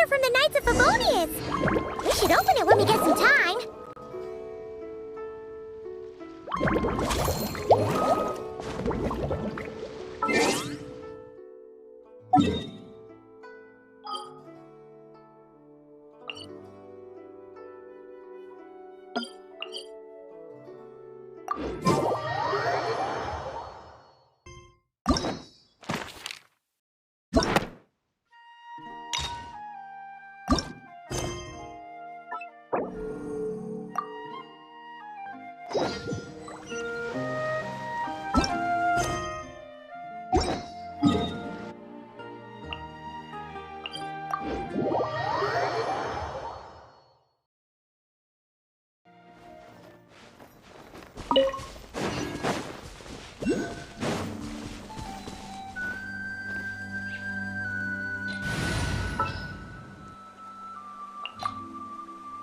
letter from the Knights of Favonius. We should open it when we get some time.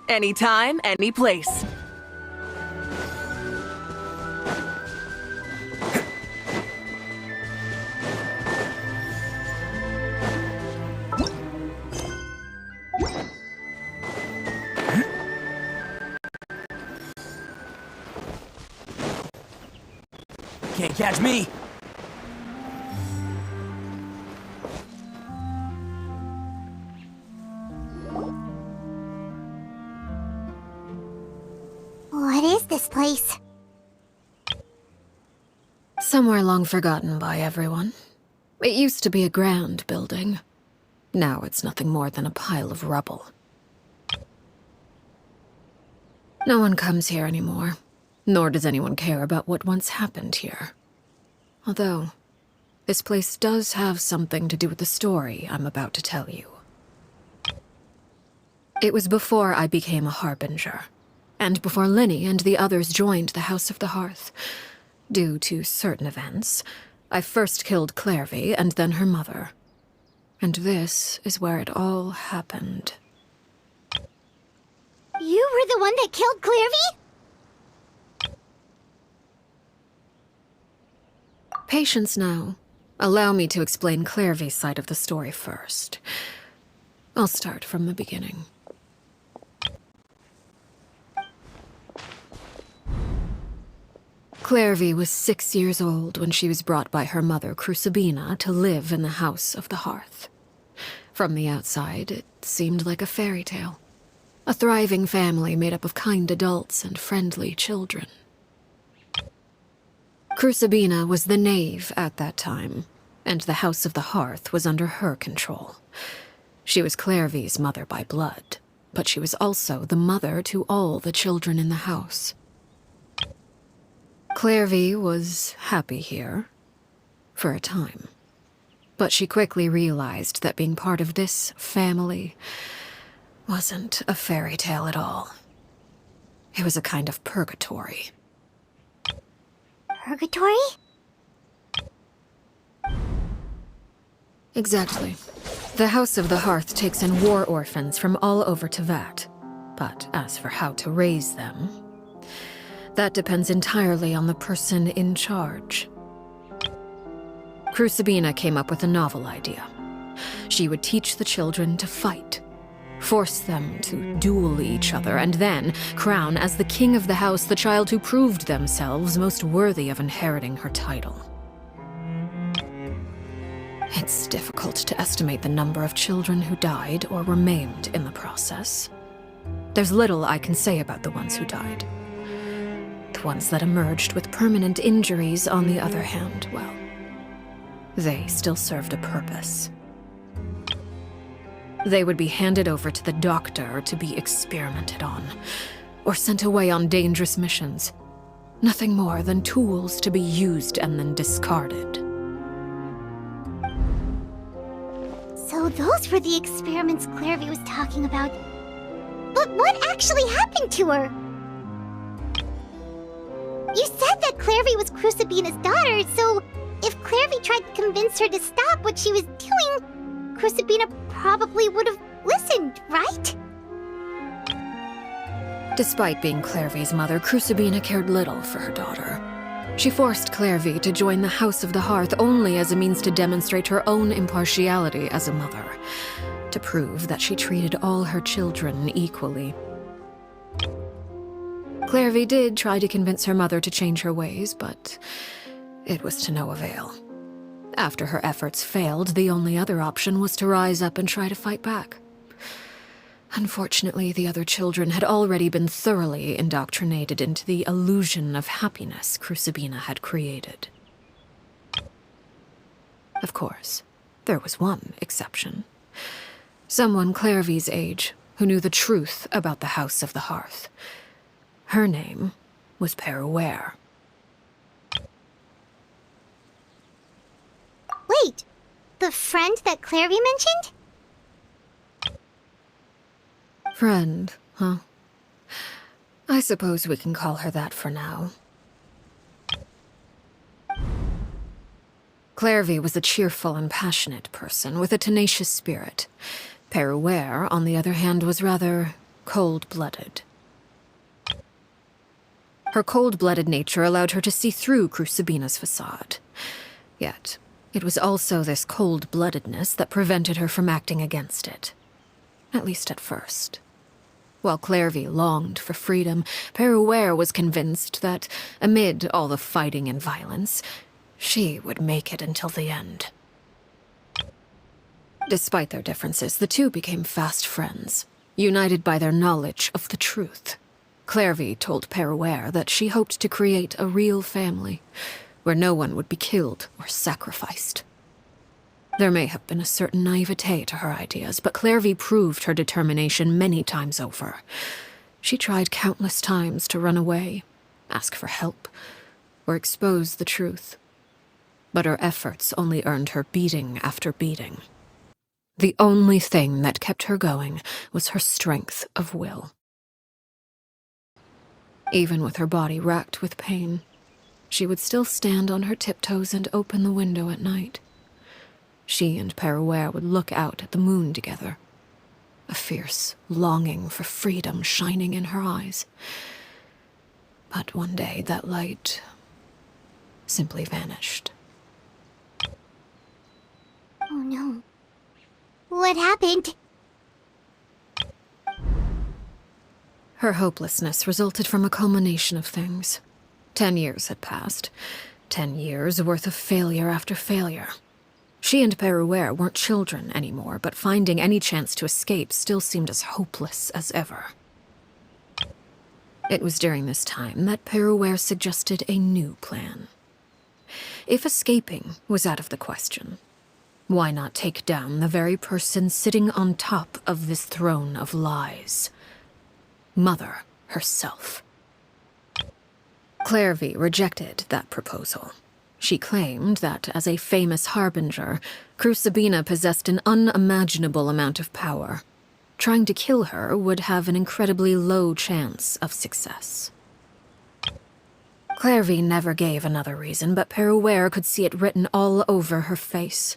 Anytime, any place. Can't catch me! What is this place? Somewhere long forgotten by everyone. It used to be a grand building. Now it's nothing more than a pile of rubble. No one comes here anymore, nor does anyone care about what once happened here. Although, this place does have something to do with the story I'm about to tell you. It was before I became a harbinger, and before Lyney and the others joined the House of the Hearth. Due to certain events, I first killed Clervie and then her mother. And this is where it all happened. You were the one that killed Clervie? Patience now. Allow me to explain Clervie's side of the story first. I'll start from the beginning. Clervie was 6 years old when she was brought by her mother, Crucabena, to live in the House of the Hearth. From the outside, it seemed like a fairy tale. A thriving family made up of kind adults and friendly children. Crucabena was the Knave at that time, and the House of the Hearth was under her control. She was Clervie's mother by blood, but she was also the mother to all the children in the house. Clervie was happy here, for a time. But she quickly realized that being part of this family wasn't a fairy tale at all. It was a kind of purgatory. Purgatory? Exactly. The House of the Hearth takes in war orphans from all over Teyvat. But as for how to raise them, that depends entirely on the person in charge. Crucabena came up with a novel idea. She would teach the children to fight, force them to duel each other, and then crown as the king of the house the child who proved themselves most worthy of inheriting her title. It's difficult to estimate the number of children who died or were maimed in the process. There's little I can say about the ones who died. The ones that emerged with permanent injuries, on the other hand, well, they still served a purpose. They would be handed over to the doctor to be experimented on, or sent away on dangerous missions. Nothing more than tools to be used and then discarded. So those were the experiments Clervie was talking about. But what actually happened to her? You said that Clervie was Crucabena's daughter, so if Clervie tried to convince her to stop what she was doing, Crucabena probably would have listened, right? Despite being Clervie's mother, Crucabena cared little for her daughter. She forced Clervie to join the House of the Hearth only as a means to demonstrate her own impartiality as a mother. to prove that she treated all her children equally. Clervie did try to convince her mother to change her ways, but it was to no avail. After her efforts failed, the only other option was to rise up and try to fight back. Unfortunately, the other children had already been thoroughly indoctrinated into the illusion of happiness Crucabena had created. Of course, there was one exception. Someone Clervie's age who knew the truth about the House of the Hearth. Her name was Peruere. Wait, the friend that Clervie mentioned? Friend, huh? I suppose we can call her that for now. Clervie was a cheerful and passionate person with a tenacious spirit. Peruere, on the other hand, was rather cold-blooded. Her cold-blooded nature allowed her to see through Crucabena's facade. Yet, it was also this cold-bloodedness that prevented her from acting against it. At least at first. While Clervie longed for freedom, Peruere was convinced that, amid all the fighting and violence, she would make it until the end. Despite their differences, the two became fast friends, united by their knowledge of the truth. Clervie told Peruere that she hoped to create a real family, where no one would be killed or sacrificed. There may have been a certain naivete to her ideas, but Clervie proved her determination many times over. She tried countless times to run away, ask for help, or expose the truth. But her efforts only earned her beating after beating. The only thing that kept her going was her strength of will. Even with her body racked with pain, she would still stand on her tiptoes and open the window at night. She and Peruere would look out at the moon together, a fierce longing for freedom shining in her eyes. But one day that light simply vanished. Oh no. What happened? Her hopelessness resulted from a culmination of things. 10 years had passed. 10 years worth of failure after failure. She and Peruere weren't children anymore, but finding any chance to escape still seemed as hopeless as ever. It was during this time that Peruere suggested a new plan. If escaping was out of the question, why not take down the very person sitting on top of this throne of lies? Mother herself. Clervie rejected that proposal. She claimed that, as a famous harbinger, Crucabena possessed an unimaginable amount of power. Trying to kill her would have an incredibly low chance of success. Clervie never gave another reason, but Peruere could see it written all over her face.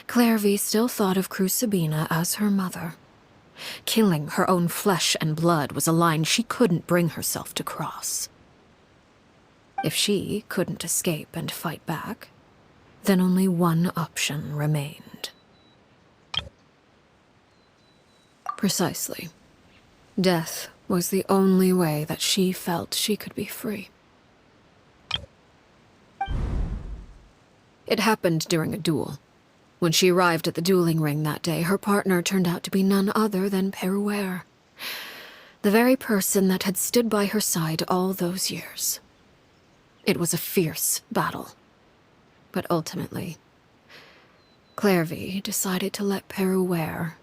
Clervie still thought of Crucabena as her mother. Killing her own flesh and blood was a line she couldn't bring herself to cross. If she couldn't escape and fight back, then only one option remained. Precisely. Death was the only way that she felt she could be free. It happened during a duel. When she arrived at the dueling ring that day, her partner turned out to be none other than Peruere, the very person that had stood by her side all those years. It was a fierce battle, but ultimately, Clervie decided to let Peruere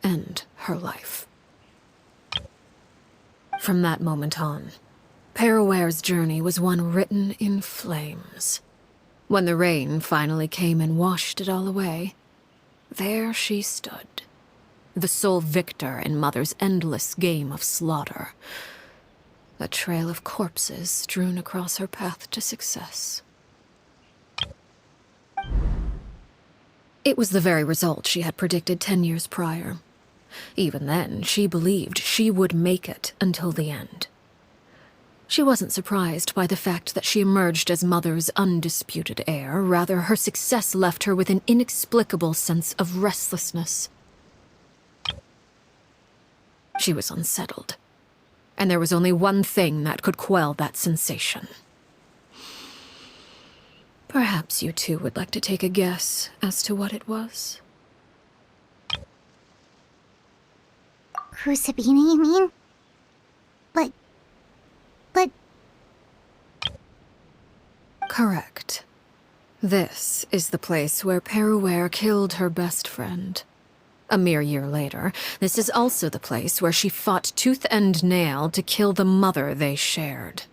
end her life. From that moment on, Peruere's journey was one written in flames. When the rain finally came and washed it all away, there she stood, the sole victor in Mother's endless game of slaughter. A trail of corpses strewn across her path to success. It was the very result she had predicted 10 years prior. Even then, she believed she would make it until the end. She wasn't surprised by the fact that she emerged as Mother's undisputed heir. Rather, her success left her with an inexplicable sense of restlessness. She was unsettled. And there was only one thing that could quell that sensation. Perhaps you two would like to take a guess as to what it was? Crucabena, you mean? But... Correct. This is the place where Peruere killed her best friend. A mere year later, this is also the place where she fought tooth and nail to kill the mother they shared.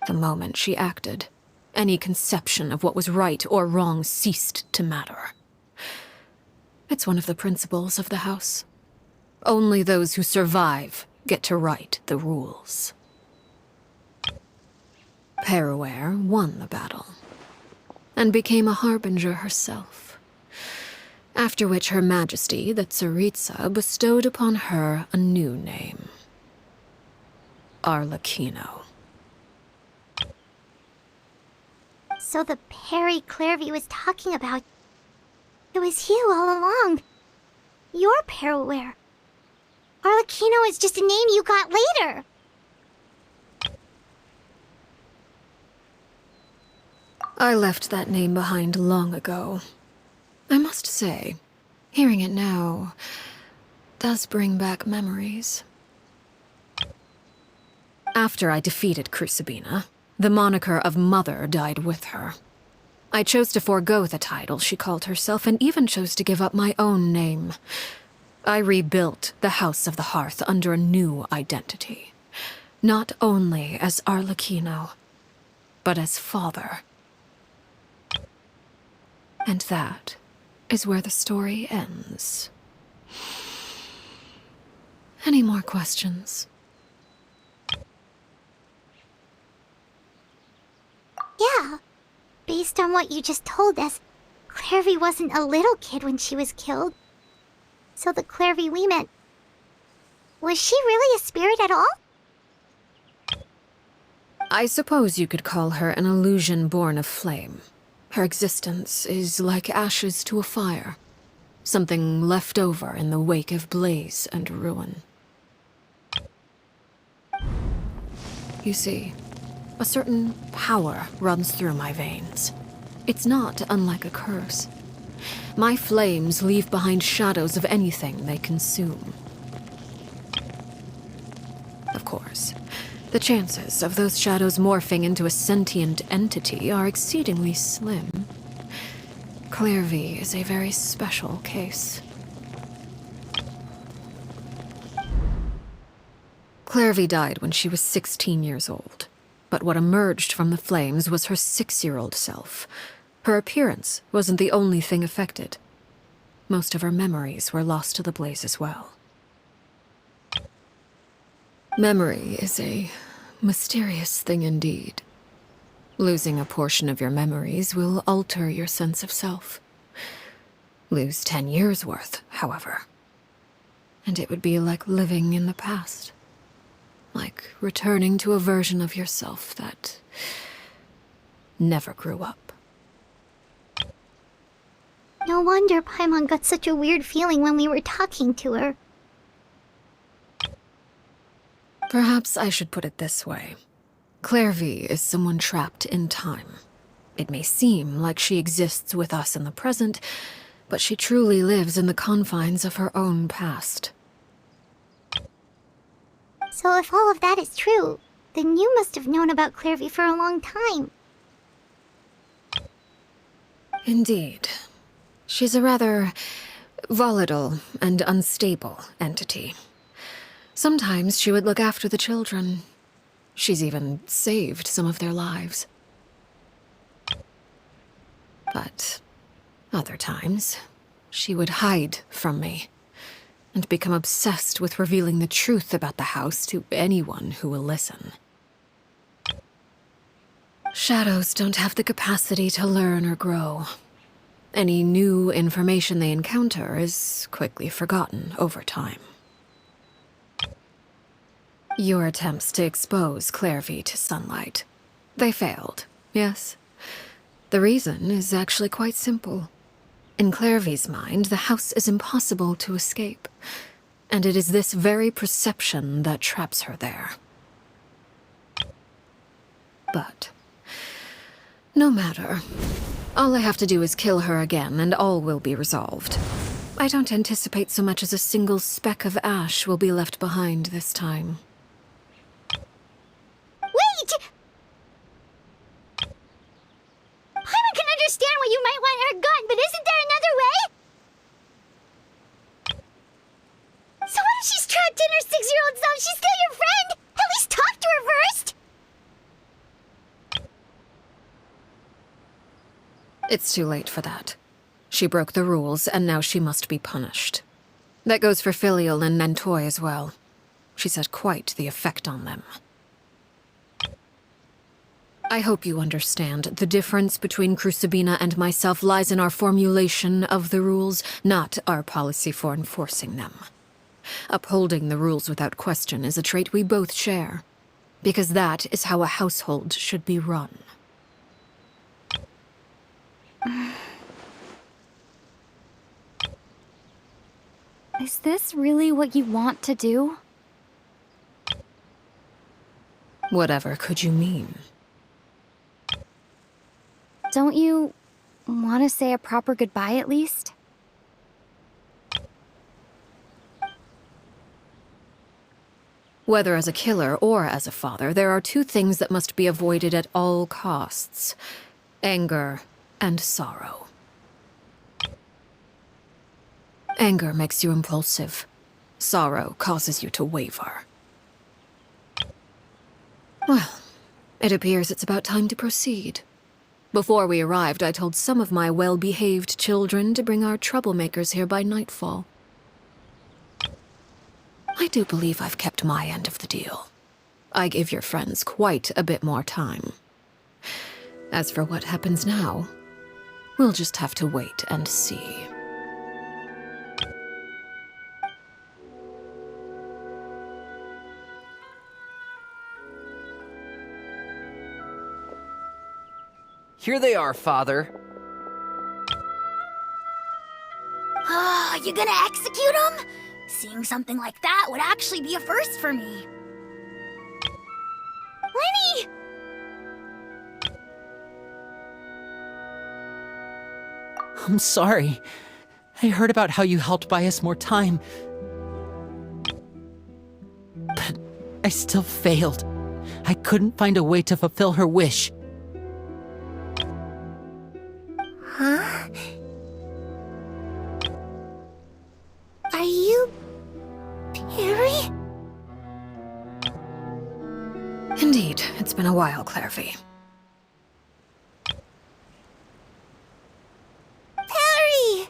The moment she acted, any conception of what was right or wrong ceased to matter. It's one of the principles of the house. Only those who survive get to write the rules. Peruere won the battle, and became a harbinger herself. After which Her Majesty, the Tsaritsa, bestowed upon her a new name. Arlecchino. So the Perry Clervie was talking about... It was you all along. You're Peruere. Arlecchino is just a name you got later. I left that name behind long ago. I must say, hearing it now does bring back memories. After I defeated Crucabena, the moniker of Mother died with her. I chose to forego the title she called herself, and even chose to give up my own name. I rebuilt the House of the Hearth under a new identity. Not only as Arlecchino, but as father. And that is where the story ends. Any more questions? Yeah. Based on what you just told us, Clervie wasn't a little kid when she was killed. So the Clervie we met... Was she really a spirit at all? I suppose you could call her an illusion born of flame. Her existence is like ashes to a fire. Something left over in the wake of blaze and ruin. You see, a certain power runs through my veins. It's not unlike a curse. My flames leave behind shadows of anything they consume. Of course, the chances of those shadows morphing into a sentient entity are exceedingly slim. Clervie is a very special case. Clervie died when she was 16 years old, but what emerged from the flames was her 6-year-old self. Her appearance wasn't the only thing affected. Most of her memories were lost to the blaze as well. Memory is a mysterious thing indeed. Losing a portion of your memories will alter your sense of self. Lose 10 years' worth, however, and it would be like living in the past. Like returning to a version of yourself that never grew up. No wonder Paimon got such a weird feeling when we were talking to her. Perhaps I should put it this way. Clervie is someone trapped in time. It may seem like she exists with us in the present, but she truly lives in the confines of her own past. So if all of that is true, then you must have known about Clervie for a long time. Indeed. She's a rather volatile and unstable entity. Sometimes she would look after the children. She's even saved some of their lives. But other times, she would hide from me and become obsessed with revealing the truth about the house to anyone who will listen. Shadows don't have the capacity to learn or grow. Any new information they encounter is quickly forgotten over time. Your attempts to expose Clervie to sunlight. They failed, yes. The reason is actually quite simple. In Clervie's mind, the house is impossible to escape, and it is this very perception that traps her there. But no matter. All I have to do is kill her again, and all will be resolved. I don't anticipate so much as a single speck of ash will be left behind this time. Wait! Paimon can understand why you might want her gone, but isn't there another way? So what if she's trapped in her 6-year-old self? She's still your friend! At least talk to her first! It's too late for that. She broke the rules, and now she must be punished. That goes for Filial and Nantoy as well. She's had quite the effect on them. I hope you understand. The difference between Crucabena and myself lies in our formulation of the rules, not our policy for enforcing them. Upholding the rules without question is a trait we both share, because that is how a household should be run. Is this really what you want to do? Whatever could you mean? Don't you want to say a proper goodbye at least? Whether as a killer or as a father, there are two things that must be avoided at all costs: anger and sorrow. Anger makes you impulsive. Sorrow causes you to waver. Well, it appears it's about time to proceed. Before we arrived, I told some of my well-behaved children to bring our troublemakers here by nightfall. I do believe I've kept my end of the deal. I gave your friends quite a bit more time. As for what happens now, we'll just have to wait and see. Here they are, Father. Oh, you gonna execute him? Seeing something like that would actually be a first for me. Lyney! I'm sorry. I heard about how you helped buy us more time. But I still failed. I couldn't find a way to fulfill her wish. Huh? Are you... Perry? Indeed, it's been a while, Clervie. Perry!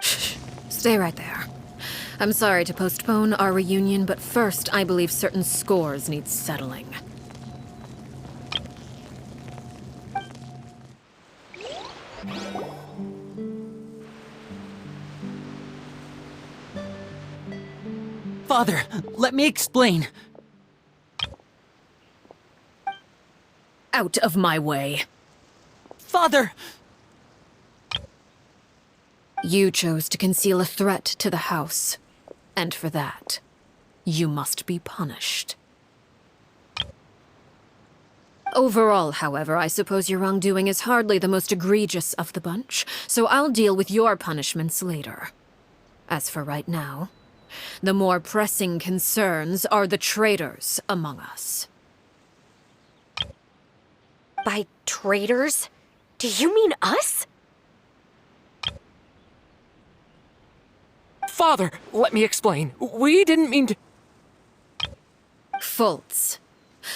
Shh, stay right there. I'm sorry to postpone our reunion, but first I believe certain scores need settling. Father, let me explain. Out of my way. Father! You chose to conceal a threat to the house, and for that, you must be punished. Overall, however, I suppose your wrongdoing is hardly the most egregious of the bunch, so I'll deal with your punishments later. As for right now, the more pressing concerns are the traitors among us. By traitors? Do you mean us? Father, let me explain. We didn't mean to... Fultz,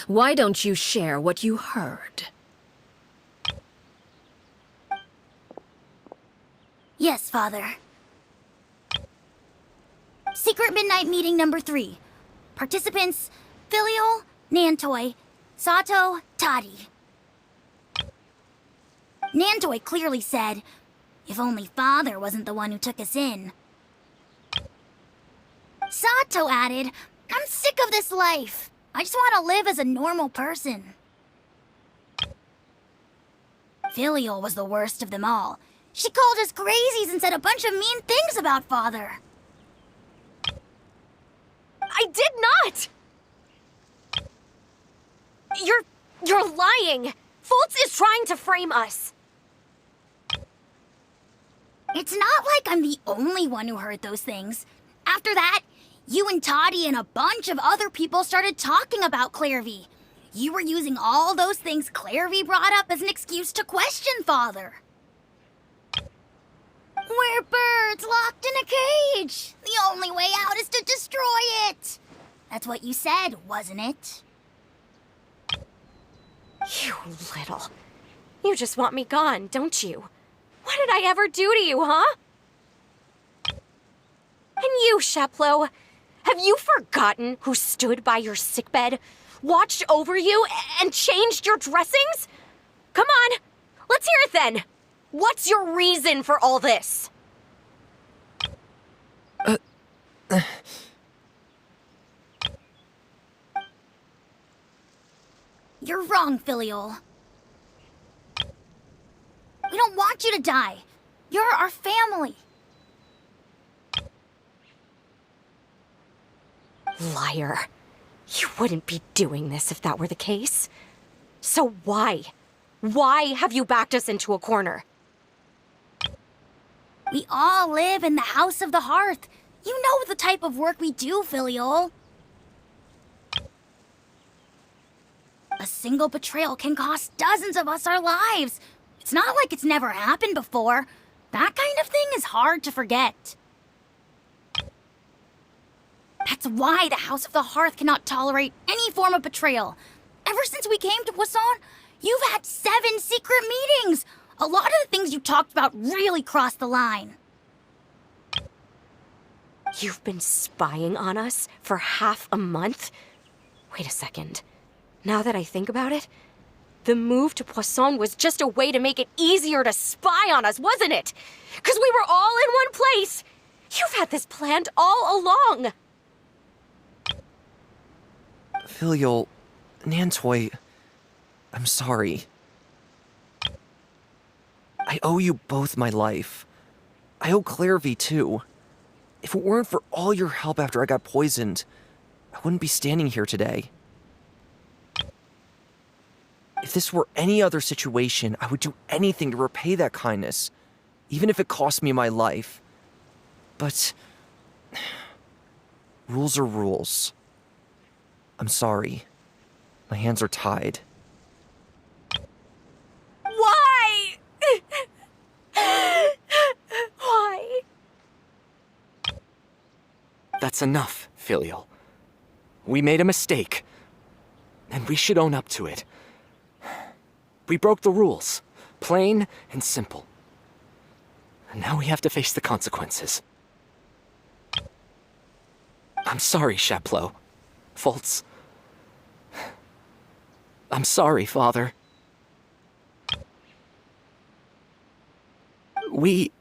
why don't you share what you heard? Yes, Father. Secret Midnight Meeting number 3. Participants, Filial, Nantoy, Sato, Toddy. Nantoy clearly said, if only Father wasn't the one who took us in. Sato added, I'm sick of this life. I just want to live as a normal person. Filial was the worst of them all. She called us crazies and said a bunch of mean things about Father. I did not! You're lying! Fultz is trying to frame us! It's not like I'm the only one who heard those things. After that, you and Toddy and a bunch of other people started talking about Clervie. You were using all those things Clervie brought up as an excuse to question Father. We're birds locked in a cage. The only way out is to destroy it. That's what you said, wasn't it? You little... You just want me gone, don't you? What did I ever do to you, huh? And you, Chapleau, have you forgotten who stood by your sickbed, watched over you, and changed your dressings? Come on, let's hear it then. What's your reason for all this? You're wrong, Filial. We don't want you to die. You're our family. Liar. You wouldn't be doing this if that were the case. So why? Why have you backed us into a corner? We all live in the House of the Hearth. You know the type of work we do, Filial. A single betrayal can cost dozens of us our lives. It's not like it's never happened before. That kind of thing is hard to forget. That's why the House of the Hearth cannot tolerate any form of betrayal. Ever since we came to Poisson, you've had 7 secret meetings. A lot of the things you talked about really crossed the line. You've been spying on us for half a month? Wait a second. Now that I think about it, the move to Poisson was just a way to make it easier to spy on us, wasn't it? Because we were all in one place. You've had this planned all along. Filial, Nantoy, I'm sorry. I owe you both my life. I owe Clervie too. If it weren't for all your help after I got poisoned, I wouldn't be standing here today. If this were any other situation, I would do anything to repay that kindness, even if it cost me my life. But rules are rules. I'm sorry. My hands are tied. Why? Why? That's enough, Filial. We made a mistake, and we should own up to it. We broke the rules, plain and simple. And now we have to face the consequences. I'm sorry, Chapleau. Fultz. I'm sorry, Father. We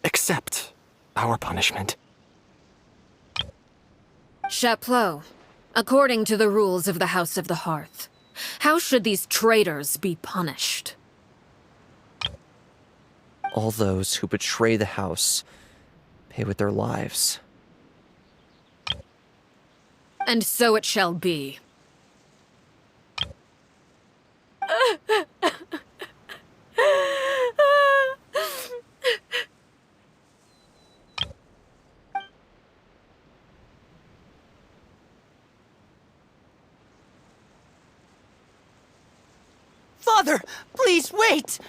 accept our punishment. Chapleau, according to the rules of the House of the Hearth, how should these traitors be punished? All those who betray the house pay with their lives. And so it shall be. Father, please wait!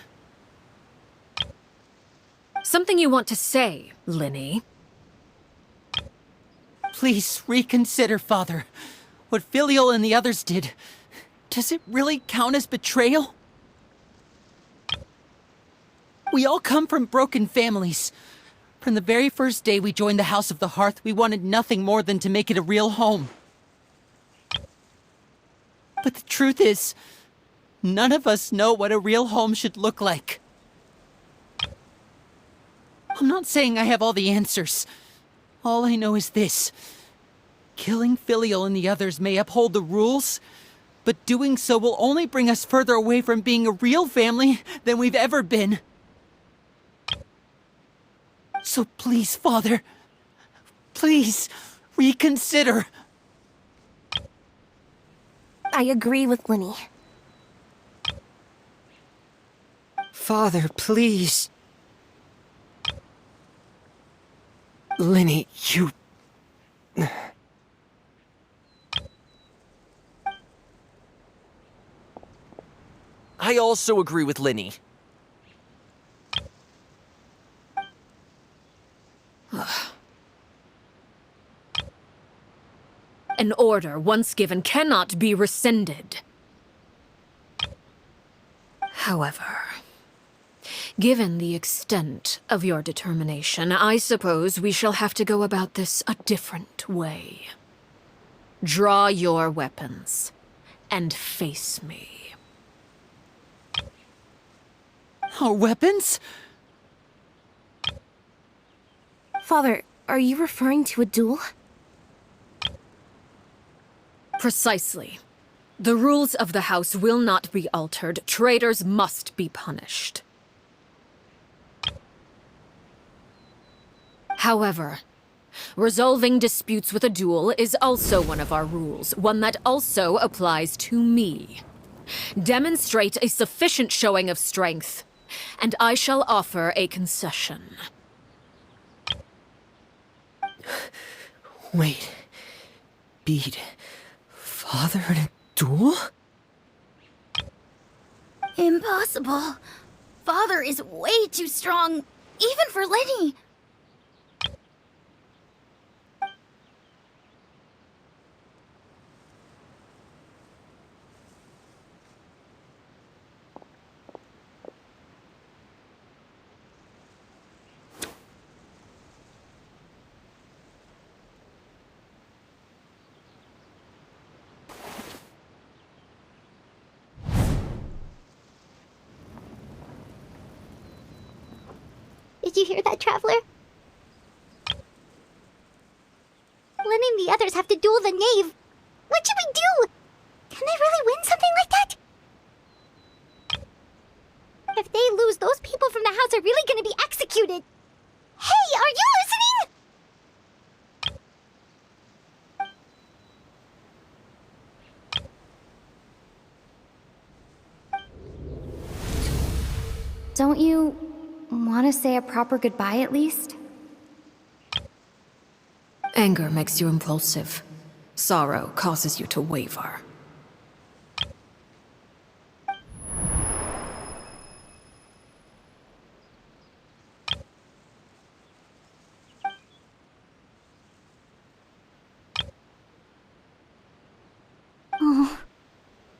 Something you want to say, Lyney? Please reconsider, Father. What Filial and the others did, does it really count as betrayal? We all come from broken families. From the very first day we joined the House of the Hearth, we wanted nothing more than to make it a real home. But the truth is, none of us know what a real home should look like. I'm not saying I have all the answers. All I know is this. Killing Filial and the others may uphold the rules, but but doing so will only bring us further away from being a real family than we've ever been. So please, Father, please reconsider. I agree with Lyney. Father, please. Lyney, you... I also agree with Lyney. An order once given cannot be rescinded. However, given the extent of your determination, I suppose we shall have to go about this a different way. Draw your weapons and face me. Our weapons? Father, are you referring to a duel? Precisely. The rules of the house will not be altered. Traitors must be punished. However, resolving disputes with a duel is also one of our rules, one that also applies to me. Demonstrate a sufficient showing of strength, and I shall offer a concession. Wait. Beat Father in a duel? Impossible. Father is way too strong, even for Lyney. Did you hear that, Traveler? Lyney and the others have to duel the Knave. What should we do? Can they really win something like that? If they lose, those people from the house are really gonna be executed. Hey, are you listening? Don't you want to say a proper goodbye at least? Anger makes you impulsive. Sorrow causes you to waver. Oh,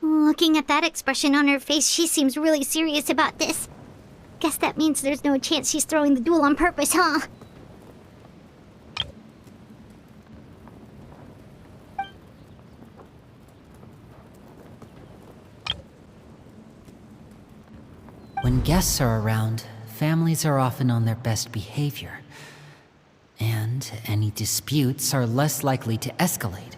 looking at that expression on her face, she seems really serious about this. Guess that means there's no chance she's throwing the duel on purpose, huh? When guests are around, families are often on their best behavior. And any disputes are less likely to escalate.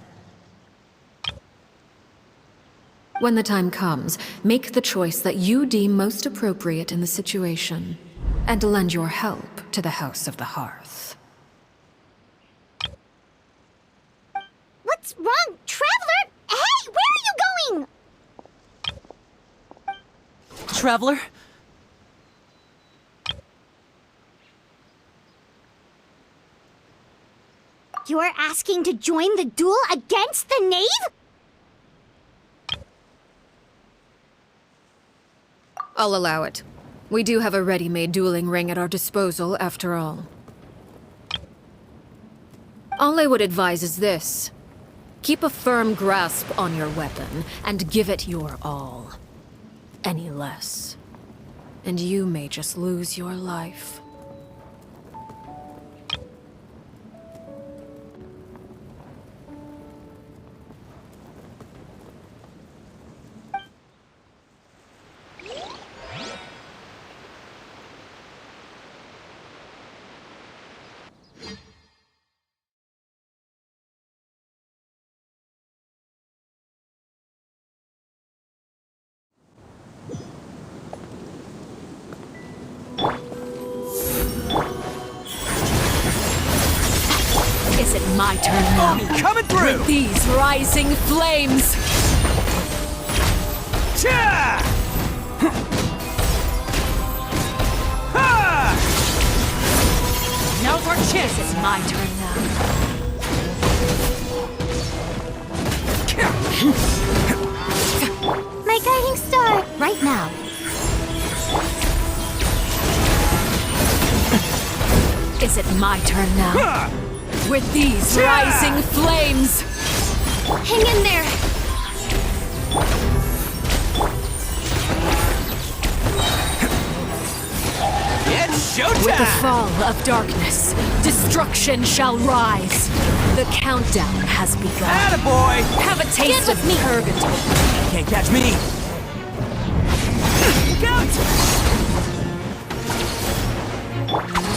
When the time comes, make the choice that you deem most appropriate in the situation, and lend your help to the House of the Hearth. What's wrong, Traveler? Hey, where are you going? Traveler? You're asking to join the duel against the Knave? I'll allow it. We do have a ready-made dueling ring at our disposal, after all. All I would advise is this. Keep a firm grasp on your weapon, and give it your all. Any less, and you may just lose your life. my turn now. Coming through! With these rising flames! Now's our chance. It's my turn now. My guiding star! Right now. Is it my turn now? With these rising flames! Hang in there! It's With the showtime! fall of darkness, destruction shall rise. The countdown has begun. Attaboy! Have a taste of Purgatory. Can't catch me! Look out!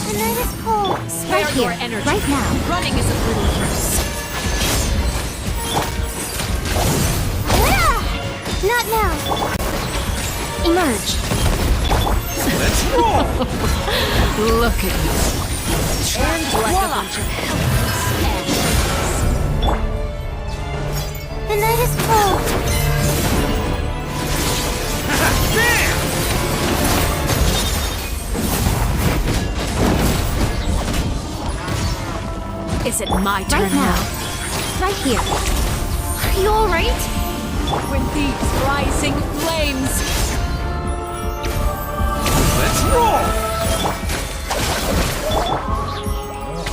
The night is cold. Spare your energy. Right now. Running is of little use. Ah! Not now. Emerge. Let's roll! Look at you. Trapped like a bunch of helpless ants. The night is cold. Bam! Is it my turn Right now. Right here. Are you alright? With these rising flames. Let's roll!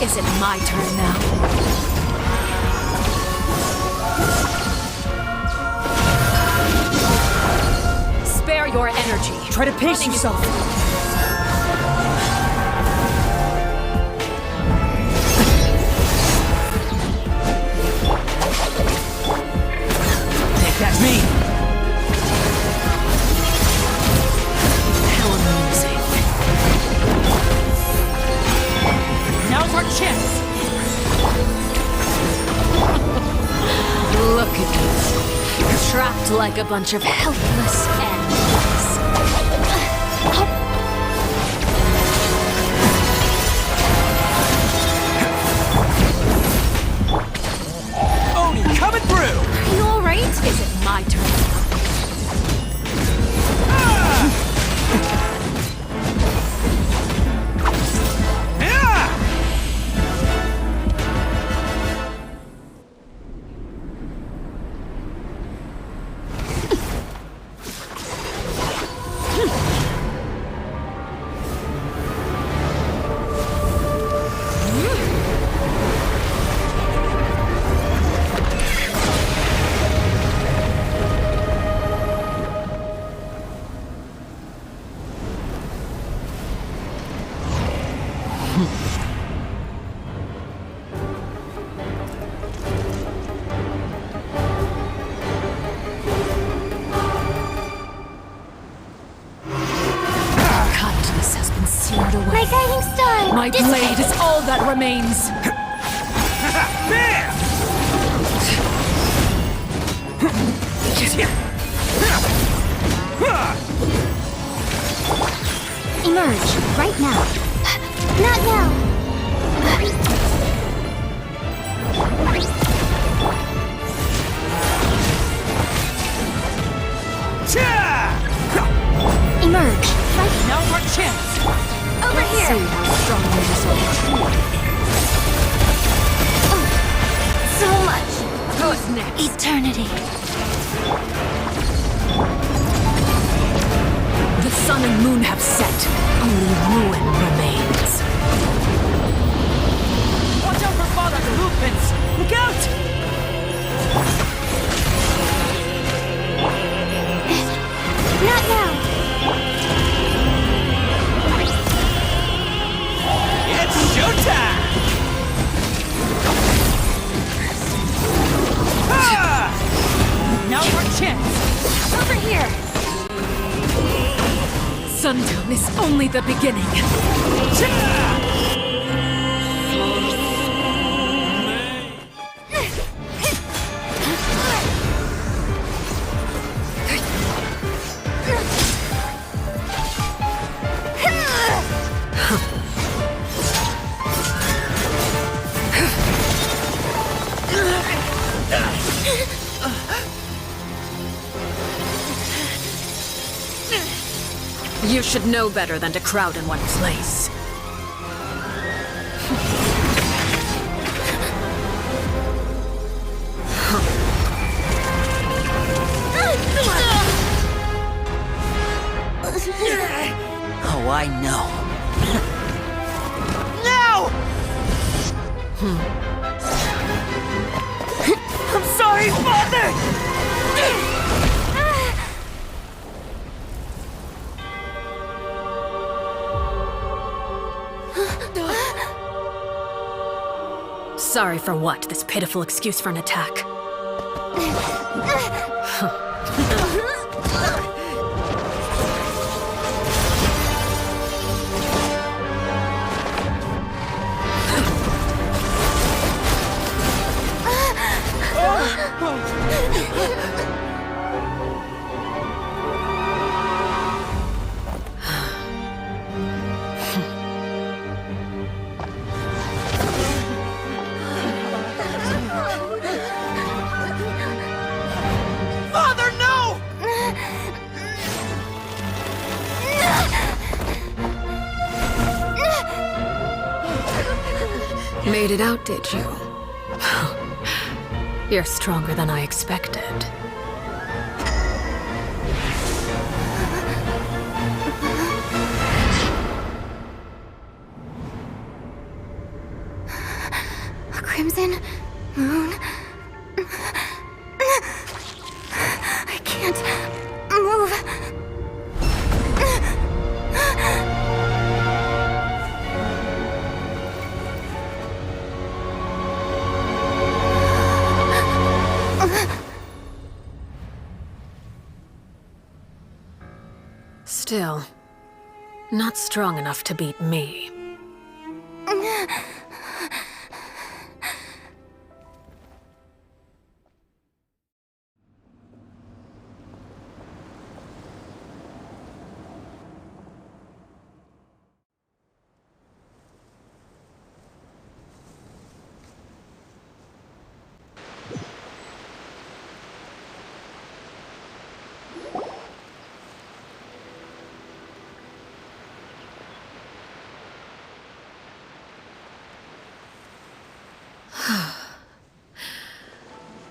Is it my turn now? Spare your energy. Try to pace Running is yourself. Can't catch me! How amusing. Now's our chance! Look at you. Trapped like a bunch of helpless animals. Oni coming through! Are you alright? Is it my turn? Kindness has been seared away. My guiding star! My blade is all that remains. Bam! Emerge. Right now. Not now. Emerge. Right Now's our chance! over See here. how strongly this all So much. Who's next? Eternity. The sun and moon have set. Only ruin remains. Watch out for father's movements! Look out! Not now. It's showtime! Now's our chance! Over here. Sundown is only the beginning. You should know better than to crowd in one place. Oh, I know. No! I'm sorry, Father! Sorry for what? This pitiful excuse for an attack. Father, no! Made it out, did you? You're stronger than I expected. A crimson moon. I can't move. Still, not strong enough to beat me.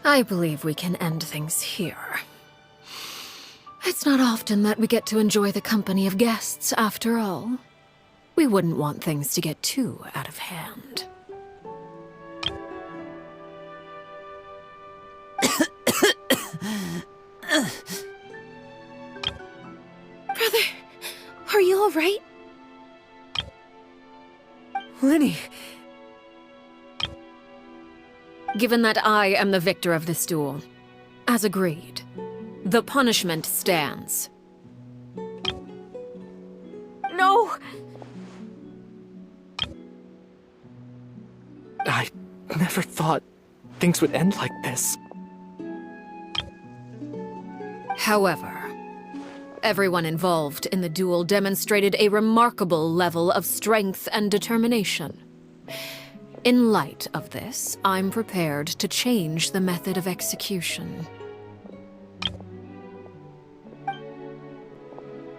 I believe we can end things here. It's not often that we get to enjoy the company of guests, after all. We wouldn't want things to get too out of hand. Brother, are you alright? Lyney, Given that I am the victor of this duel, as agreed, the punishment stands. No! I never thought things would end like this. However, everyone involved in the duel demonstrated a remarkable level of strength and determination. In light of this, I'm prepared to change the method of execution.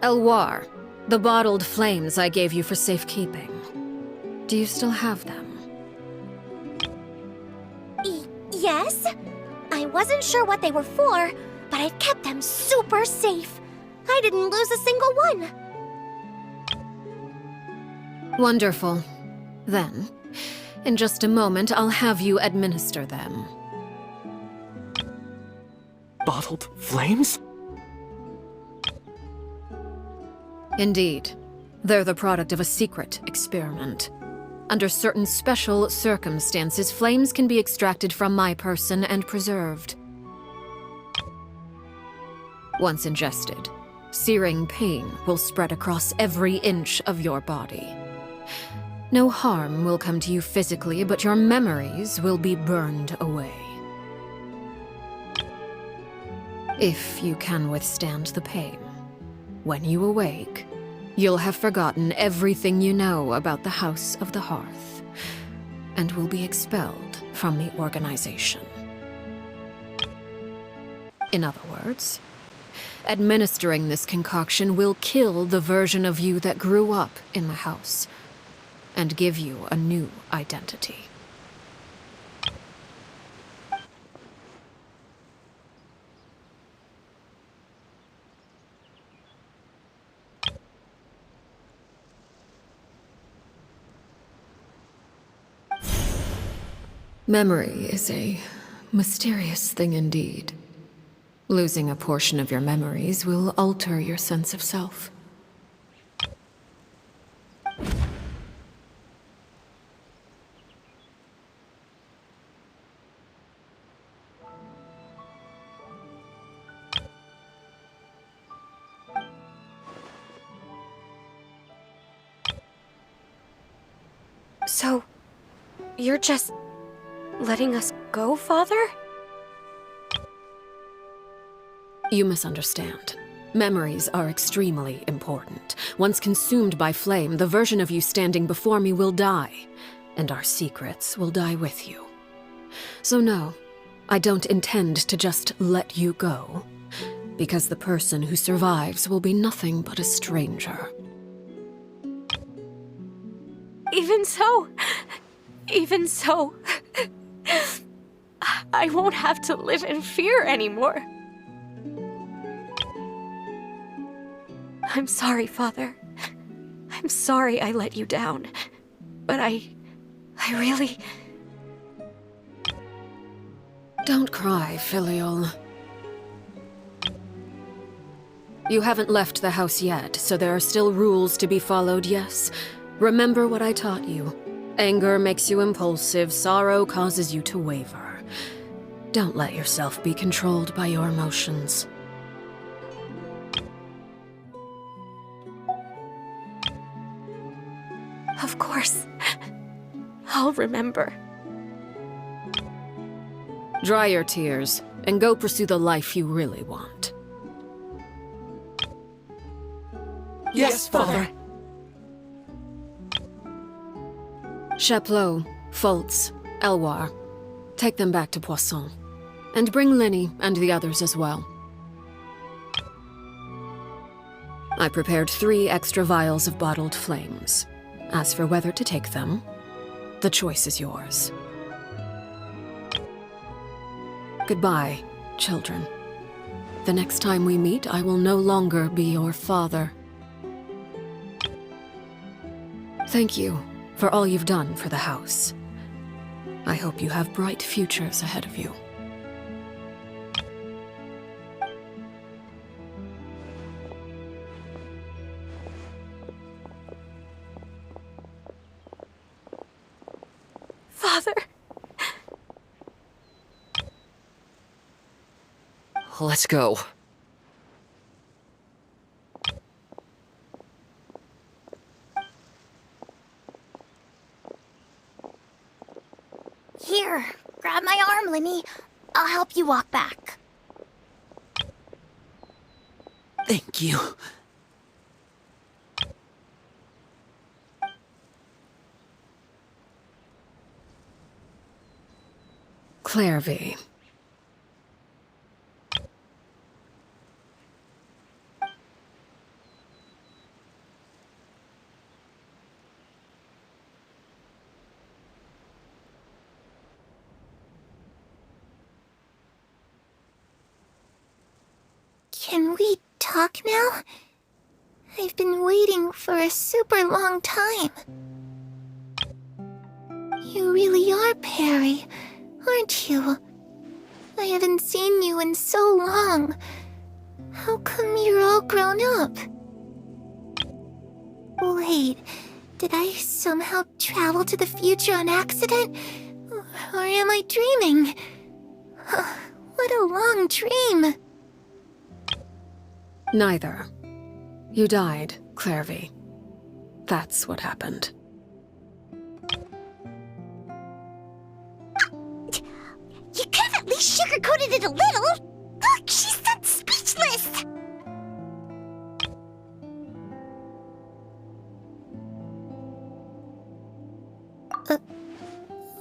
Elwar, the bottled flames I gave you for safekeeping. Do you still have them? Yes? I wasn't sure what they were for, but I've kept them super safe. I didn't lose a single one. Wonderful. Then, in just a moment, I'll have you administer them. Bottled flames? Indeed. They're the product of a secret experiment. Under certain special circumstances, flames can be extracted from my person and preserved. Once ingested, searing pain will spread across every inch of your body. No harm will come to you physically, but your memories will be burned away. If you can withstand the pain, when you awake, you'll have forgotten everything you know about the House of the Hearth, and will be expelled from the organization. In other words, Administering this concoction will kill the version of you that grew up in the house, and give you a new identity. Memory is a mysterious thing indeed. Losing a portion of your memories will alter your sense of self. So, you're just letting us go, Father? You misunderstand. Memories are extremely important. Once consumed by flame, the version of you standing before me will die, and our secrets will die with you. So no, I don't intend to just let you go, because the person who survives will be nothing but a stranger. Even so, I won't have to live in fear anymore. I'm sorry, Father. I'm sorry I let you down. But I really... Don't cry, Filial. You haven't left the house yet, so there are still rules to be followed, yes? Remember what I taught you. Anger makes you impulsive, sorrow causes you to waver. Don't let yourself be controlled by your emotions. Of course. I'll remember. Dry your tears, and go pursue the life you really want. Yes, Father. Chaplot, Foltz, Elwar, take them back to Poisson. And bring Lyney and the others as well. I prepared 3 extra vials of bottled flames. As for whether to take them, the choice is yours. Goodbye, children. The next time we meet, I will no longer be your father. Thank you for all you've done for the house. I hope you have bright futures ahead of you. Father! Let's go. Here, grab my arm, Lyney. I'll help you walk back. Thank you. Clervie. Can we talk now? I've been waiting for a super long time. You really are Perry, aren't you? I haven't seen you in so long. How come you're all grown up? Wait, did I somehow travel to the future on accident? Or am I dreaming? What a long dream! Neither. You died, Clervie. That's what happened. You could have at least sugarcoated it a little! Look, she's that speechless!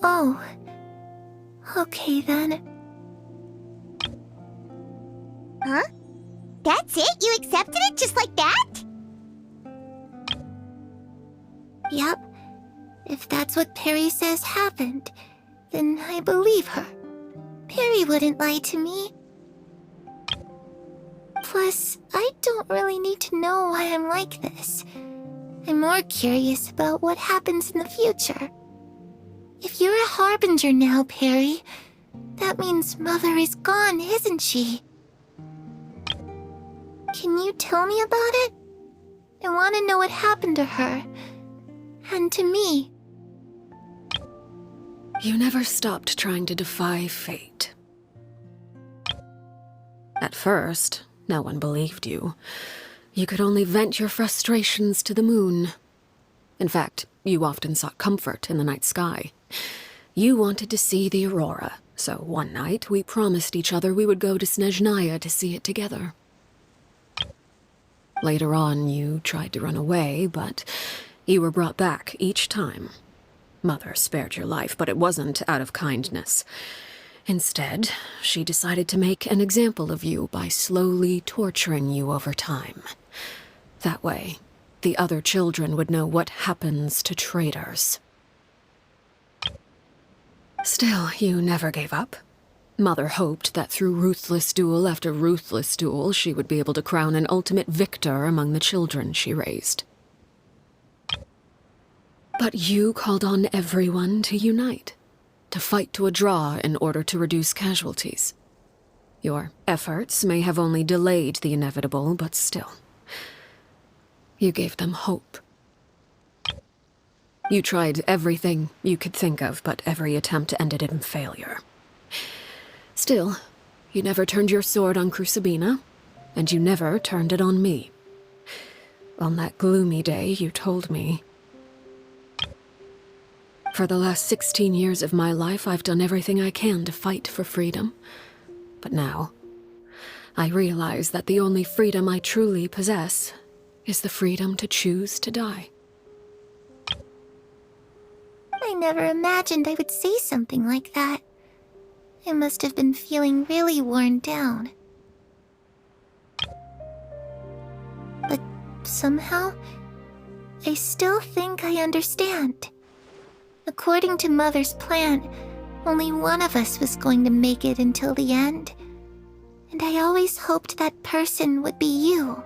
Oh. Okay then. Huh? That's That's it? You accepted it just like that? Yep. If that's what Perry says happened, then I believe her. Perry wouldn't lie to me. Plus, I don't really need to know why I'm like this. I'm more curious about what happens in the future. If you're a harbinger now, Perry, that means Mother is gone, isn't she? Can you tell me about it? I want to know what happened to her. And to me. You never stopped trying to defy fate. At first, no one believed you. You could only vent your frustrations to the moon. In fact, you often sought comfort in the night sky. You wanted to see the aurora, so one night we promised each other we would go to Snezhnaya to see it together. Later on, you tried to run away, but you were brought back each time. Mother spared your life, but it wasn't out of kindness. Instead, she decided to make an example of you by slowly torturing you over time. That way, the other children would know what happens to traitors. Still, you never gave up. Mother hoped that through ruthless duel after ruthless duel, she would be able to crown an ultimate victor among the children she raised. But you called on everyone to unite, to fight to a draw in order to reduce casualties. Your efforts may have only delayed the inevitable, but still. You gave them hope. You tried everything you could think of, but every attempt ended in failure. Still, you never turned your sword on Crucabena, and you never turned it on me. On that gloomy day, you told me, "For the last 16 years of my life, I've done everything I can to fight for freedom. But now, I realize that the only freedom I truly possess is the freedom to choose to die." I never imagined I would say something like that. I must have been feeling really worn down. But somehow, I still think I understand. According to Mother's plan, only one of us was going to make it until the end. And I always hoped that person would be you.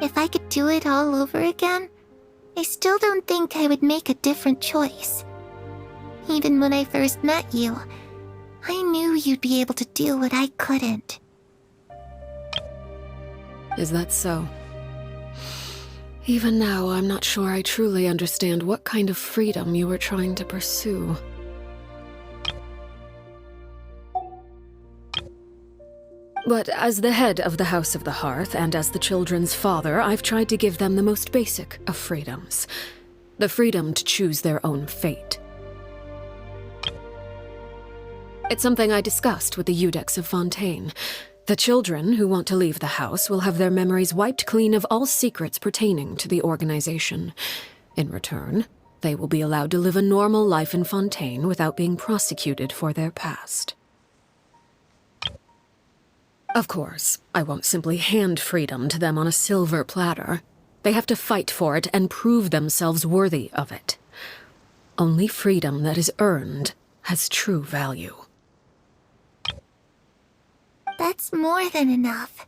If I could do it all over again, I still don't think I would make a different choice. Even when I first met you, I knew you'd be able to do what I couldn't. Is that so? Even now, I'm not sure I truly understand what kind of freedom you were trying to pursue. But as the head of the House of the Hearth, and as the children's father, I've tried to give them the most basic of freedoms. The freedom to choose their own fate. It's something I discussed with the Iudex of Fontaine. The children who want to leave the house will have their memories wiped clean of all secrets pertaining to the organization. In return, they will be allowed to live a normal life in Fontaine without being prosecuted for their past. Of course, I won't simply hand freedom to them on a silver platter. They have to fight for it and prove themselves worthy of it. Only freedom that is earned has true value. That's more than enough.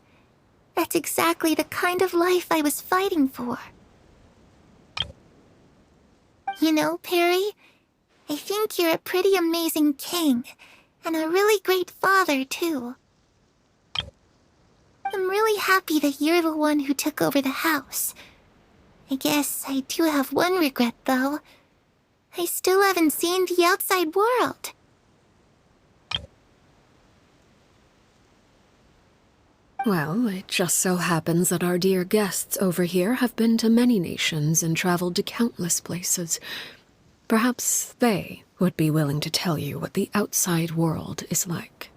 That's exactly the kind of life I was fighting for. You know, Perry, I think you're a pretty amazing king, and a really great father, too. I'm really happy that you're the one who took over the house. I guess I do have one regret, though. I still haven't seen the outside world. Well, it just so happens that our dear guests over here have been to many nations and traveled to countless places. Perhaps they would be willing to tell you what the outside world is like.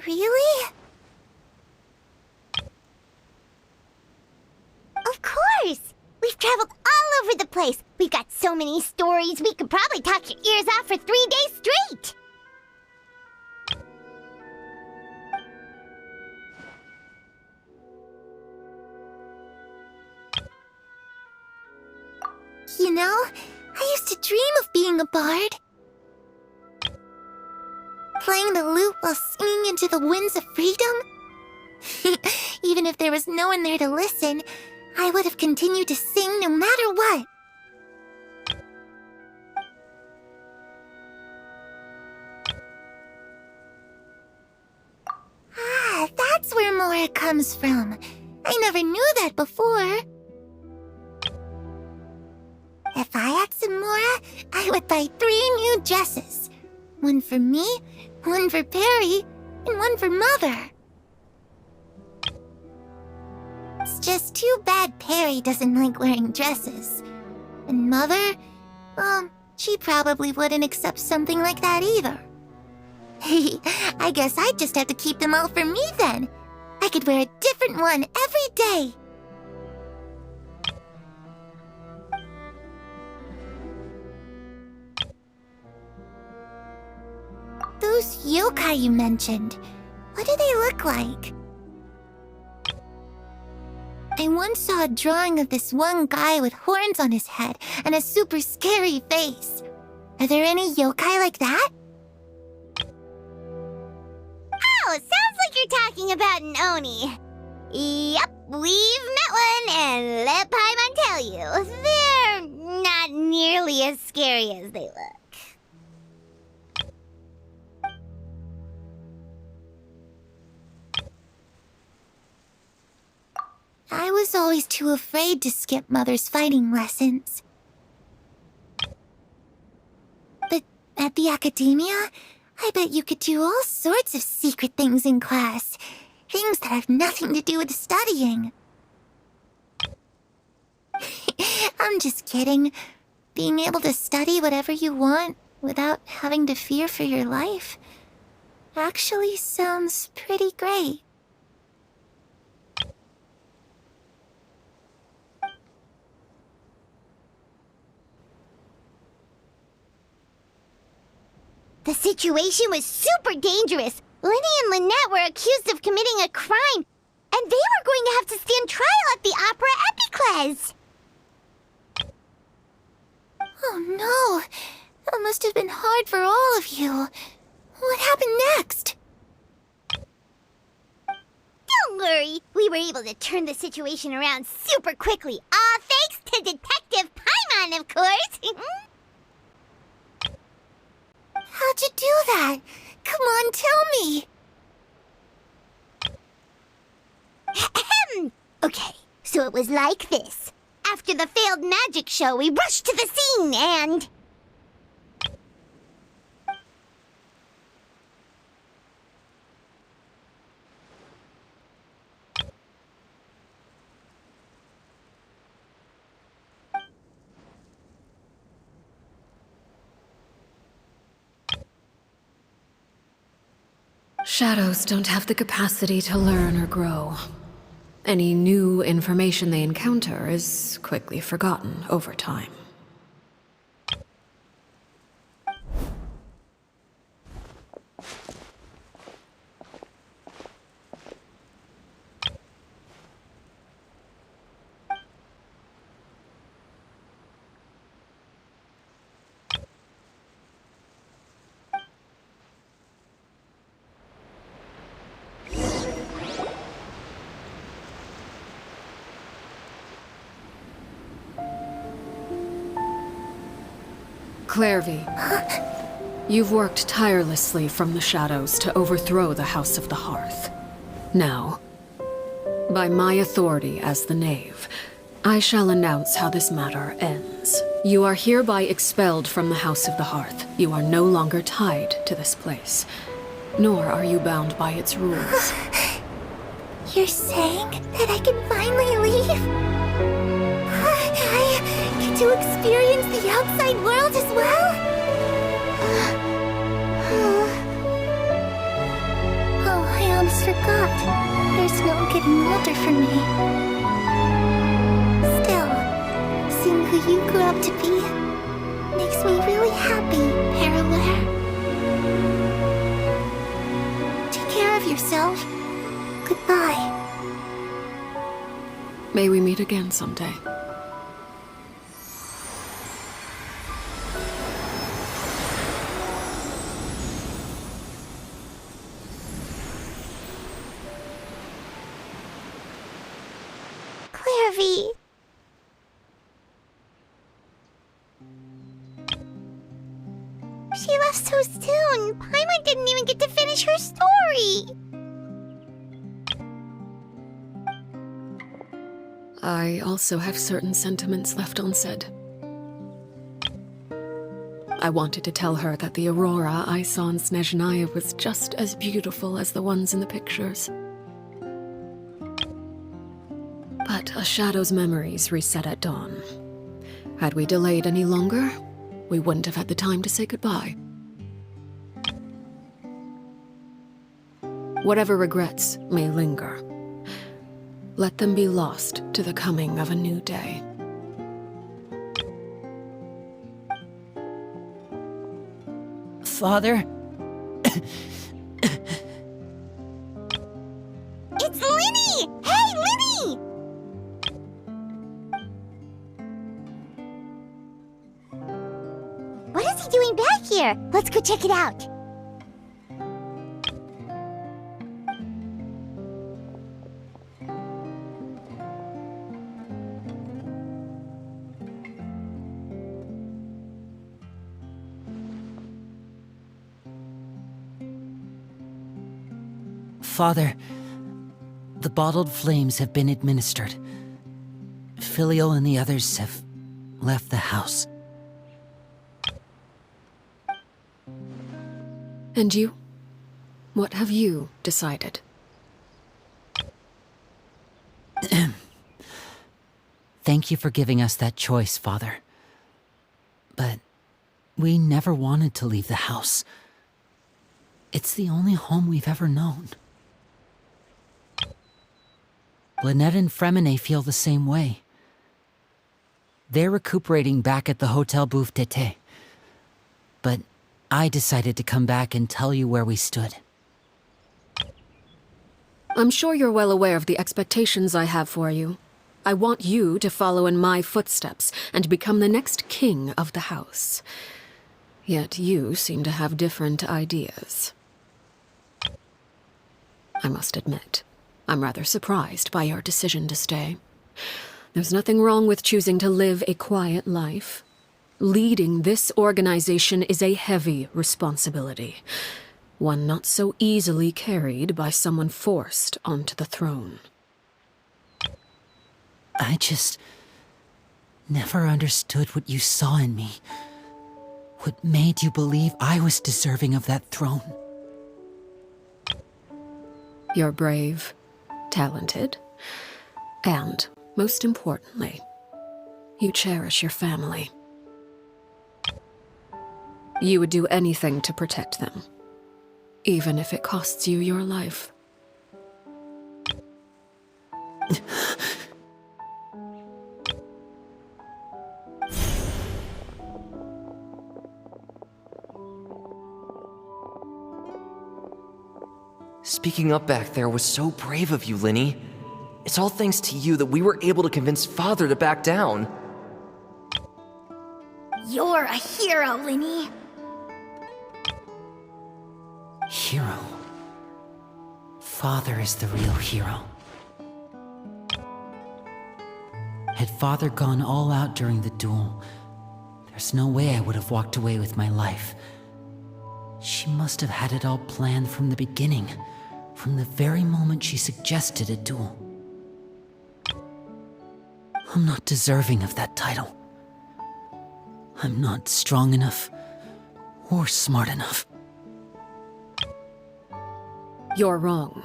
Really? Of course! We've traveled all over the place. We've got so many stories, we could probably talk your ears off for 3 days straight. You know, I used to dream of being a bard. Playing the lute while singing into the winds of freedom. Even if there was no one there to listen, I would have continued to sing no matter what. Ah, that's where Mora comes from. I never knew that before. If I had some Mora, I would buy 3 new dresses. One for me, one for Perry, and one for Mother. It's just too bad Perry doesn't like wearing dresses. And Mother, well, she probably wouldn't accept something like that either. I guess I'd just have to keep them all for me then. I could wear a different one every day. Those yokai you mentioned, what do they look like? I once saw a drawing of this one guy with horns on his head and a super scary face. Are there any yokai like that? Oh, sounds like you're talking about an Oni. Yep, we've met one, and let Paimon tell you, they're not nearly as scary as they look. I was always too afraid to skip Mother's fighting lessons. But at the academia, I bet you could do all sorts of secret things in class. Things that have nothing to do with studying. I'm just kidding. Being able to study whatever you want without having to fear for your life actually sounds pretty great. The situation was super dangerous. Lyney and Lynette were accused of committing a crime, and they were going to have to stand trial at the Opera Epicles. Oh no! That must have been hard for all of you. What happened next? Don't worry, we were able to turn the situation around super quickly. All thanks to Detective Paimon, of course. How'd you do that? Come on, tell me! Okay, so it was like this. After the failed magic show, we rushed to the scene and... Shadows don't have the capacity to learn or grow. Any new information they encounter is quickly forgotten over time. Clervie, you've worked tirelessly from the shadows to overthrow the House of the Hearth. Now, by my authority as the Knave, I shall announce how this matter ends. You are hereby expelled from the House of the Hearth. You are no longer tied to this place, nor are you bound by its rules. You're saying that I can finally leave? I get to experience the outside world as well? Oh, I almost forgot. There's no getting older for me. Still, seeing who you grew up to be makes me really happy, Peruere. Take care of yourself. Goodbye. May we meet again someday. Clervie. She left so soon. Paimon didn't even get to finish her story. I also have certain sentiments left unsaid. I wanted to tell her that the aurora I saw in Snezhnaya was just as beautiful as the ones in the pictures. But a shadow's memories reset at dawn. Had we delayed any longer, we wouldn't have had the time to say goodbye. Whatever regrets may linger, let them be lost to the coming of a new day. Father? It's Lyney! Hey, Lyney! What is he doing back here? Let's go check it out. Father, the bottled flames have been administered. Filial and the others have left the house. And you? What have you decided? Thank you for giving us that choice, Father. But we never wanted to leave the house. It's the only home we've ever known. Lynette and Freminet feel the same way. They're recuperating back at the Hotel Bouffes. But I decided to come back and tell you where we stood. I'm sure you're well aware of the expectations I have for you. I want you to follow in my footsteps and become the next king of the house. Yet you seem to have different ideas. I must admit, I'm rather surprised by your decision to stay. There's nothing wrong with choosing to live a quiet life. Leading this organization is a heavy responsibility, one not so easily carried by someone forced onto the throne. I just never understood what you saw in me. What made you believe I was deserving of that throne? You're brave, talented, and, most importantly, you cherish your family. You would do anything to protect them, even if it costs you your life. Speaking up back there was so brave of you, Lyney. It's all thanks to you that we were able to convince Father to back down. You're a hero, Lyney. Hero. Father is the real hero. Had Father gone all out during the duel, there's no way I would have walked away with my life. She must have had it all planned from the beginning, from the very moment she suggested a duel. I'm not deserving of that title. I'm not strong enough or smart enough. You're wrong.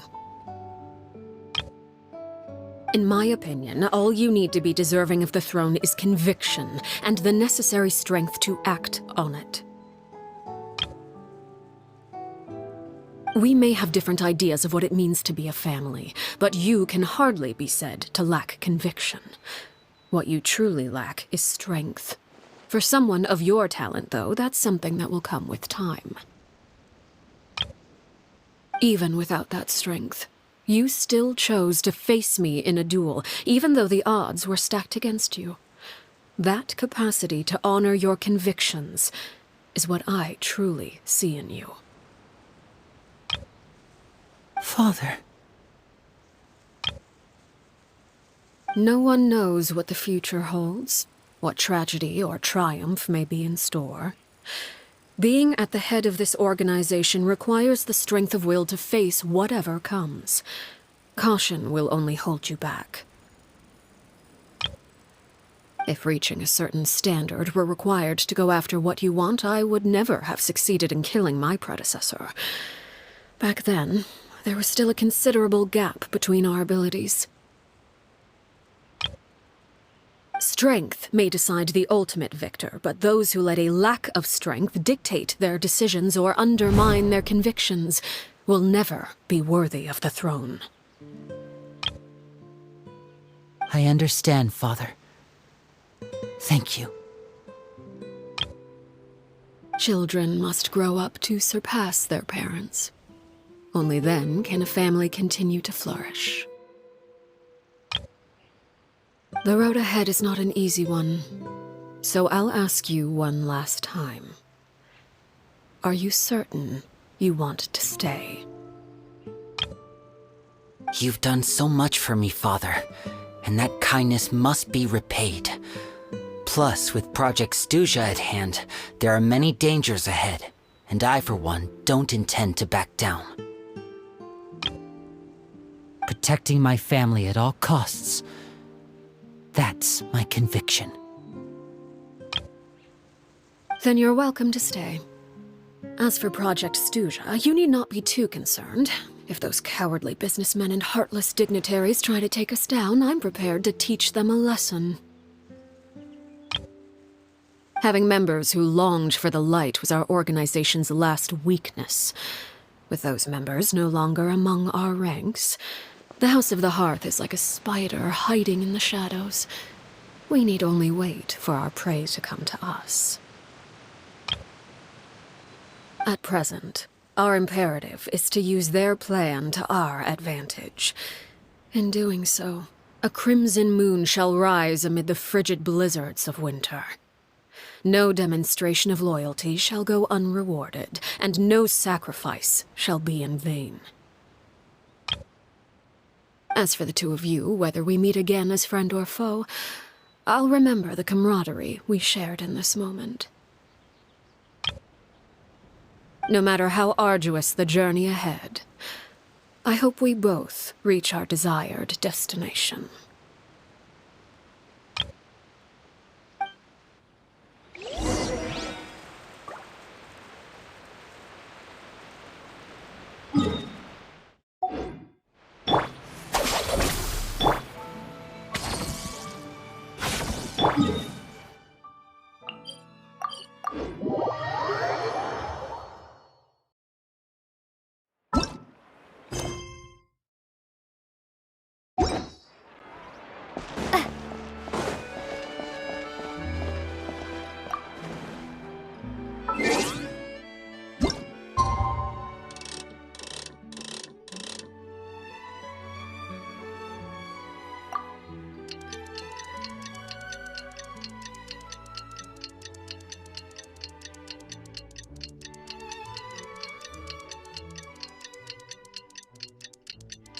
In my opinion, all you need to be deserving of the throne is conviction and the necessary strength to act on it. We may have different ideas of what it means to be a family, but you can hardly be said to lack conviction. What you truly lack is strength. For someone of your talent, though, that's something that will come with time. Even without that strength, you still chose to face me in a duel, even though the odds were stacked against you. That capacity to honor your convictions is what I truly see in you. Father. No one knows what the future holds, what tragedy or triumph may be in store. Being at the head of this organization requires the strength of will to face whatever comes. Caution will only hold you back. If reaching a certain standard were required to go after what you want, I would never have succeeded in killing my predecessor. Back then, there was still a considerable gap between our abilities. Strength may decide the ultimate victor, but those who let a lack of strength dictate their decisions or undermine their convictions will never be worthy of the throne. I understand, Father. Thank you. Children must grow up to surpass their parents. Only then can a family continue to flourish. The road ahead is not an easy one, so I'll ask you one last time. Are you certain you want to stay? You've done so much for me, Father, and that kindness must be repaid. Plus, with Project Stuja at hand, there are many dangers ahead, and I, for one, don't intend to back down. Protecting my family at all costs. That's my conviction. Then you're welcome to stay. As for Project Stuja, you need not be too concerned. If those cowardly businessmen and heartless dignitaries try to take us down, I'm prepared to teach them a lesson. Having members who longed for the light was our organization's last weakness. With those members no longer among our ranks, the House of the Hearth is like a spider hiding in the shadows. We need only wait for our prey to come to us. At present, our imperative is to use their plan to our advantage. In doing so, a crimson moon shall rise amid the frigid blizzards of winter. No demonstration of loyalty shall go unrewarded, and no sacrifice shall be in vain. As for the two of you, whether we meet again as friend or foe, I'll remember the camaraderie we shared in this moment. No matter how arduous the journey ahead, I hope we both reach our desired destination.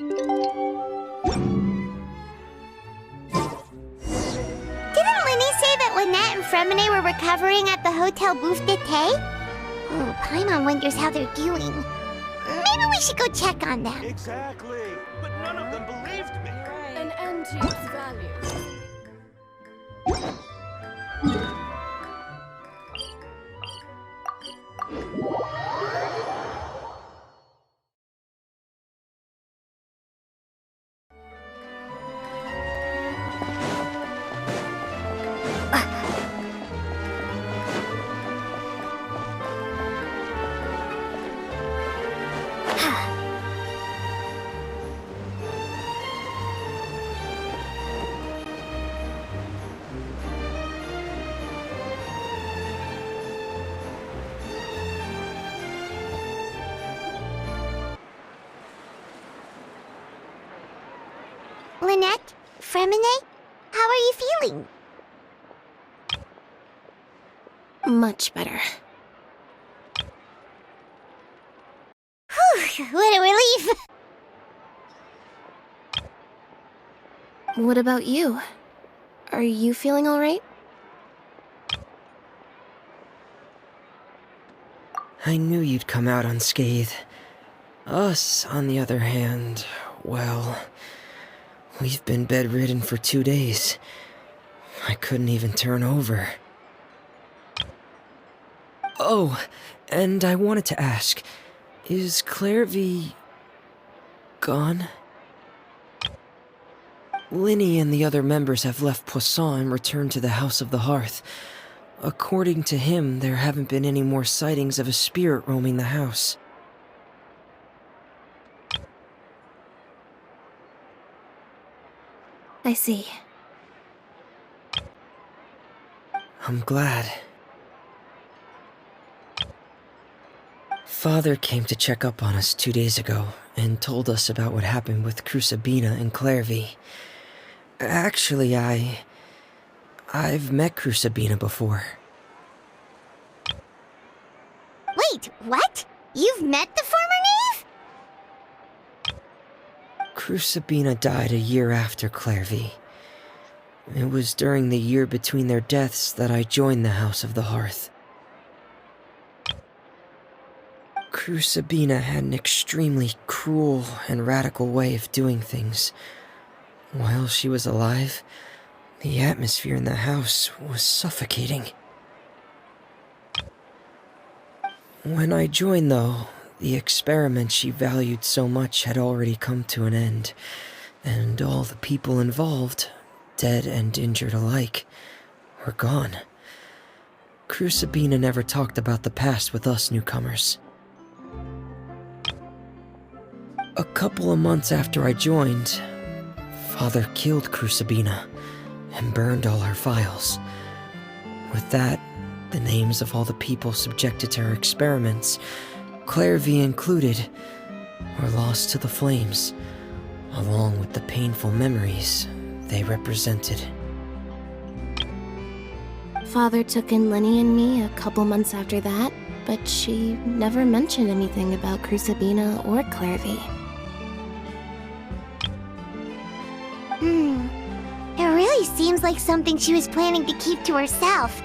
Didn't Lyney say that Lynette and Freminet were recovering at the Hotel Bouffes? Oh, Paimon wonders how they're doing. Maybe we should go check on them. Exactly. But none of them believed me. An end to its value. Lynette? Freminet? How are you feeling? Much better. Whew, what a relief! What about you? Are you feeling alright? I knew you'd come out unscathed. Us, on the other hand, well, we've been bedridden for 2 days. I couldn't even turn over. Oh, and I wanted to ask, is Clervie gone? Lyney and the other members have left Poisson and returned to the House of the Hearth. According to him, there haven't been any more sightings of a spirit roaming the house. I see. I'm glad. Father came to check up on us 2 days ago and told us about what happened with Crucabena and Clervie. Actually, I've met Crucabena before. Wait, what? You've met the former Knave? Crucabena died a year after Clervie. It was during the year between their deaths that I joined the House of the Hearth. Crucabena had an extremely cruel and radical way of doing things. While she was alive, the atmosphere in the house was suffocating. When I joined, though, the experiment she valued so much had already come to an end, and all the people involved, dead and injured alike, were gone. Crucabena never talked about the past with us newcomers. A couple of months after I joined, Father killed Crucabena and burned all her files. With that, the names of all the people subjected to her experiments, Clervie included, were lost to the flames, along with the painful memories they represented. Father took in Lyney and me a couple months after that, but she never mentioned anything about Crucabena or Clervie. It really seems like something she was planning to keep to herself.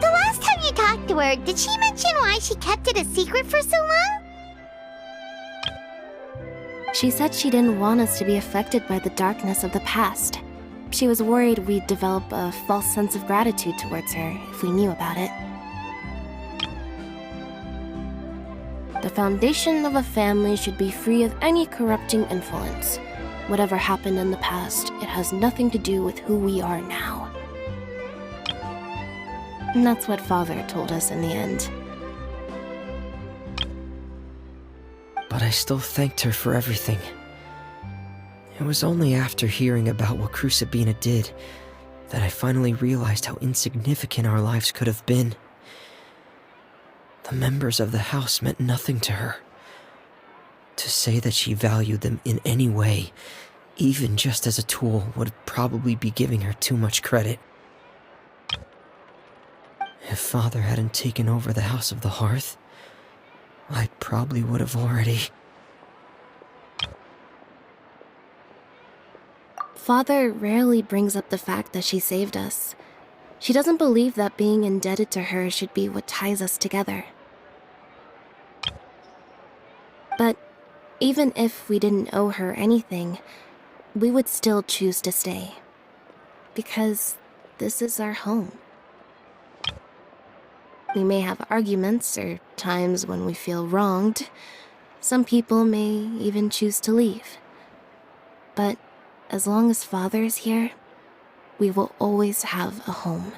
The last time you talked to her, did she mention why she kept it a secret for so long? She said she didn't want us to be affected by the darkness of the past. She was worried we'd develop a false sense of gratitude towards her if we knew about it. The foundation of a family should be free of any corrupting influence. Whatever happened in the past, it has nothing to do with who we are now. And that's what Father told us in the end. But I still thanked her for everything. It was only after hearing about what Crucabena did that I finally realized how insignificant our lives could have been. The members of the house meant nothing to her. To say that she valued them in any way, even just as a tool, would probably be giving her too much credit. If Father hadn't taken over the House of the Hearth, I probably would have already... Father rarely brings up the fact that she saved us. She doesn't believe that being indebted to her should be what ties us together. But even if we didn't owe her anything, we would still choose to stay. Because this is our home. We may have arguments or times when we feel wronged. Some people may even choose to leave. But as long as Father is here, we will always have a home.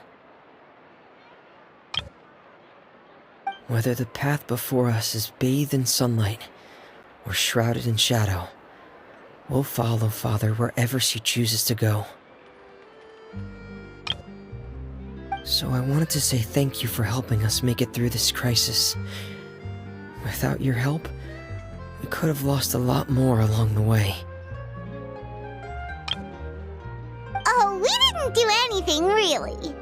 Whether the path before us is bathed in sunlight or shrouded in shadow, we'll follow Father wherever she chooses to go. So I wanted to say thank you for helping us make it through this crisis. Without your help, we could have lost a lot more along the way. Oh, we didn't do anything, really.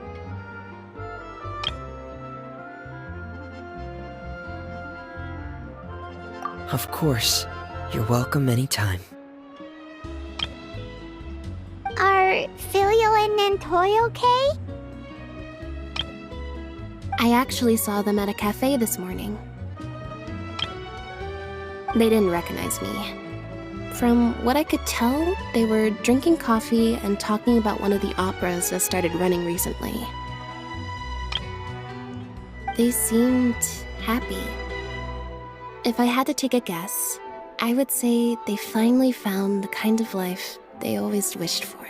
Of course, you're welcome anytime. Are Filial and Nantoy okay? I actually saw them at a cafe this morning. They didn't recognize me. From what I could tell, they were drinking coffee and talking about one of the operas that started running recently. They seemed happy. If I had to take a guess, I would say they finally found the kind of life they always wished for.